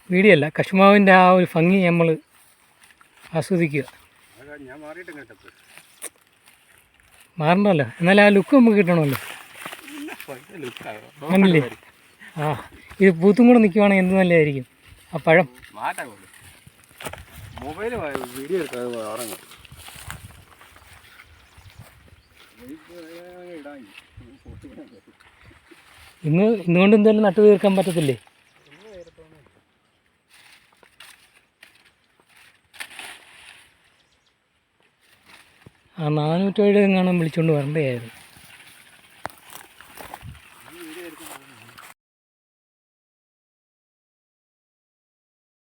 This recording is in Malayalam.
വീഡിയോ അല്ല, കശുമാവിൻ്റെ ആ ഒരു ഭംഗി നമ്മൾ ആസ്വദിക്കുക. മാറണ്ടല്ലോ, എന്നാലും ആ ലുക്ക് നമുക്ക് കിട്ടണമല്ലോ. ആണല്ലേ? ആ, ഇത് പൂത്തും കൂടെ നിൽക്കുവാണെങ്കിൽ എന്ത് നല്ലതായിരിക്കും. ആ പഴം മൊബൈൽ വീഡിയോ എടുക്കാൻ ഇന്നുകൊണ്ട് എന്തായാലും നട്ടു തീർക്കാൻ പറ്റത്തില്ലേ? ആ 400 എങ്ങാനും വിളിച്ചുകൊണ്ട് വരണ്ടേയായിരുന്നു.